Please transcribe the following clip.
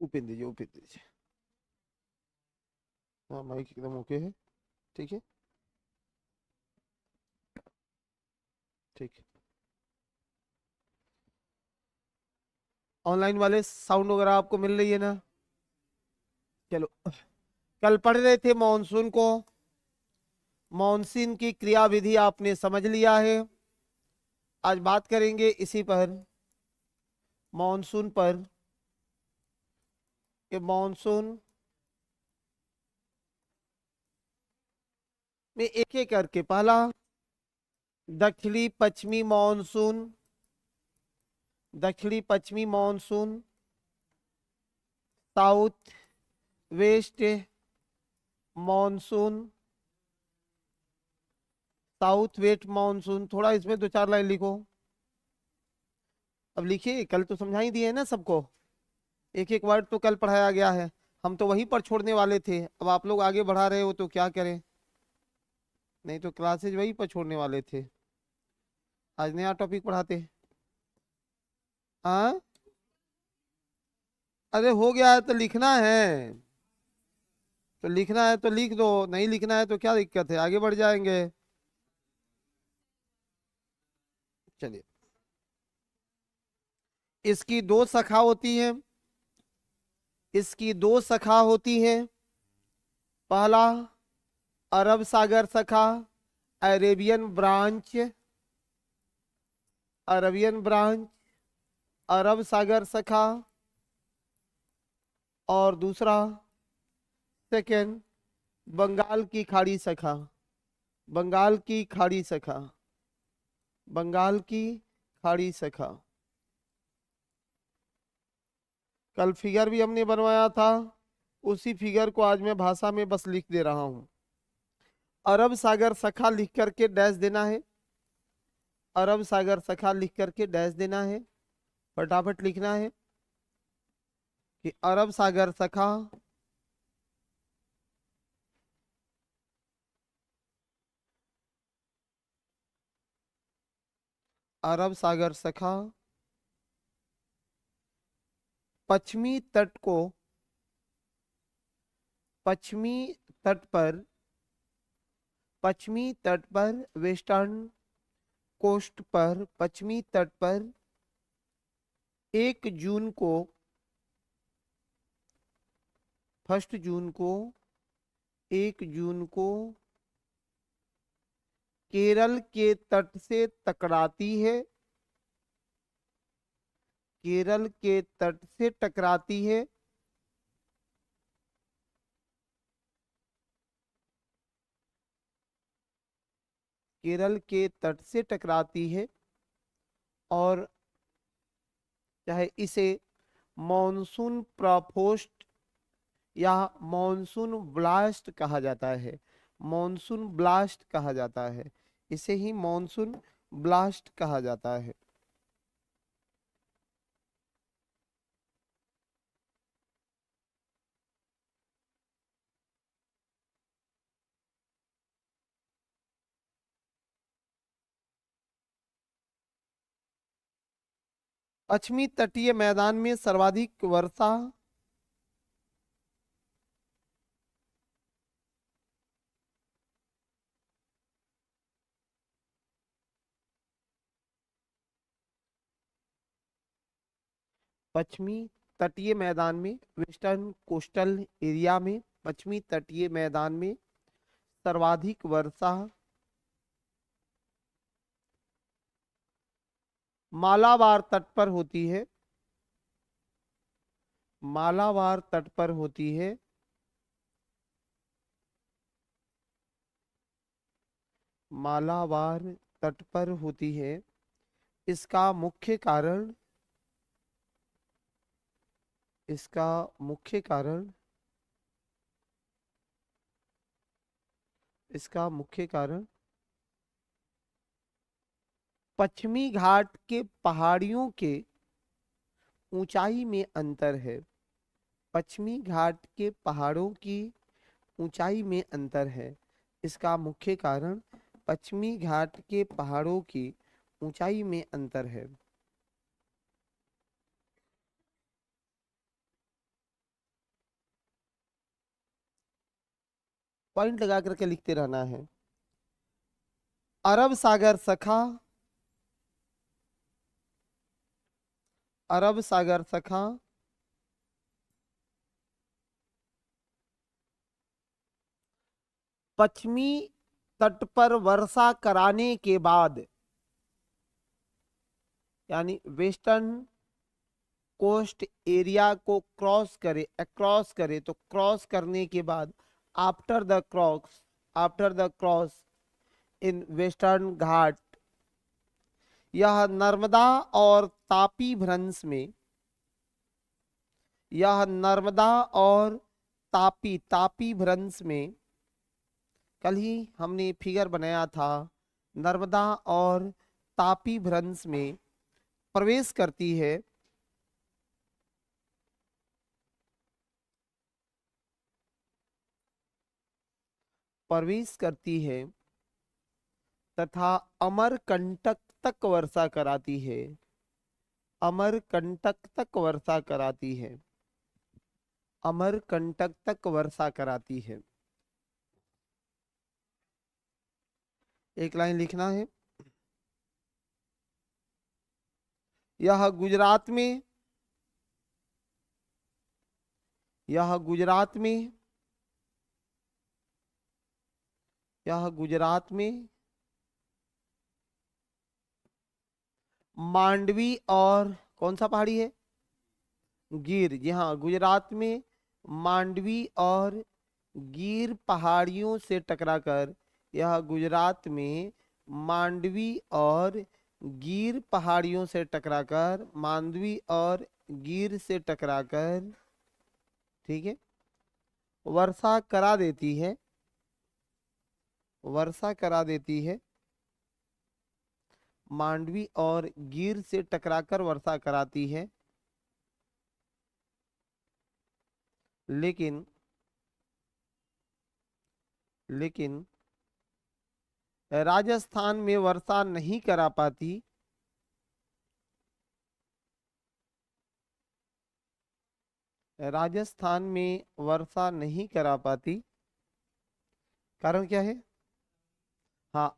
उपेन दीजिए, उपेन दीजिए। हाँ माइक एकदम ओके है। ठीक है, ठीक है। ऑनलाइन वाले साउंड वगैरह आपको मिल रही है ना? चलो, कल पढ़ रहे थे मॉनसून को। मॉनसून की क्रियाविधि आपने समझ लिया है। आज बात करेंगे इसी पर, मॉनसून पर। ये मॉनसून में एक एक करके, पहला दक्षिणी पश्चिमी मॉनसून, दक्षिणी पश्चिमी monsoon, south west monsoon, south west monsoon. थोड़ा इसमें दो चार लाइन लिखो। अब लिखिए, कल तो समझा ही दिए है ना सबको। एक एक वर्ड तो कल पढ़ाया गया है। हम तो वहीं पर छोड़ने वाले थे, अब आप लोग आगे बढ़ा रहे हो तो क्या करें। नहीं तो क्लासेज वहीं पर छोड़ने वाले थे। आज नया टॉपिक पढ़ाते। हाँ, अरे हो गया है तो लिखना है। तो लिखना है तो लिख दो, नहीं लिखना है तो क्या दिक्कत है, आगे बढ़ जाएंगे। चलिए, इसकी दो शाखा होती है, इसकी दो शाखा होती है। पहला अरब सागर शाखा, अरेबियन ब्रांच, अरबियन ब्रांच, अरब सागर शाखा। और दूसरा, सेकेंड, बंगाल की खाड़ी शाखा, बंगाल की खाड़ी शाखा, बंगाल की खाड़ी शाखा। कल फिगर भी हमने बनवाया था, उसी फिगर को आज मैं भाषा में बस लिख दे रहा हूं। अरब सागर शाखा लिख करके डैश देना है, अरब सागर शाखा लिख करके डैश देना है। फटाफट लिखना है कि अरब सागर शाखा, अरब सागर शाखा पश्चिमी तट को, पश्चिमी तट पर, पश्चिमी तट पर, वेस्टर्न कोस्ट पर, पश्चिमी तट पर 1 जून को, 1 जून को, 1 जून को केरल के तट से टकराती है, केरल के तट से टकराती है। केरल के तट से टकराती है और चाहे इसे मॉनसून प्रकोष्ठ या मॉनसून ब्लास्ट कहा जाता है, मॉनसून ब्लास्ट कहा जाता है, इसे ही मॉनसून ब्लास्ट कहा जाता है। पश्चिमी तटीय मैदान में सर्वाधिक वर्षा, पश्चिमी तटीय मैदान में, वेस्टर्न कोस्टल एरिया में, पश्चिमी तटीय मैदान में सर्वाधिक वर्षा मालाबार तट पर होती है, मालाबार तट पर होती है। मालाबार तट पर होती है। इसका मुख्य कारण, इसका मुख्य कारण, इसका मुख्य कारण पश्चिमी घाट के पहाड़ियों के ऊंचाई में अंतर है, पश्चिमी घाट के पहाड़ों की ऊंचाई में अंतर है। इसका मुख्य कारण पश्चिमी घाट के पहाड़ों की ऊंचाई में अंतर है। पॉइंट लगा करके लिखते रहना है। अरब सागर सखा, अरब सागर सखा, पश्चिमी तट पर वर्षा कराने के बाद, यानी वेस्टर्न कोस्ट एरिया को क्रॉस करे, अक्रॉस करे, तो क्रॉस करने के बाद, after the cross, after the cross in western Ghat, यह नर्मदा और तापी भ्रंश में, यह नर्मदा और तापी, तापी भ्रंश में, कल ही हमने फिगर बनाया था, नर्मदा और तापी भ्रंश में प्रवेश करती है, प्रवेश करती है तथा अमरकंटक तक वर्षा कराती है, अमरकंटक तक वर्षा कराती है, अमरकंटक तक वर्षा कराती है। एक लाइन लिखना है। यह गुजरात में, यह गुजरात में, यह गुजरात में मांडवी और कौन सा पहाड़ी है, गिर, जी हाँ, गुजरात में मांडवी और गिर पहाड़ियों से टकराकर, यह गुजरात में मांडवी और गिर पहाड़ियों से टकराकर, मांडवी और गिर से टकराकर, ठीक है, वर्षा करा देती है, वर्षा करा देती है, मांडवी और गिर से टकराकर वर्षा कराती है। लेकिन लेकिन राजस्थान में वर्षा नहीं करा पाती, राजस्थान में वर्षा नहीं करा पाती। कारण क्या है? हाँ,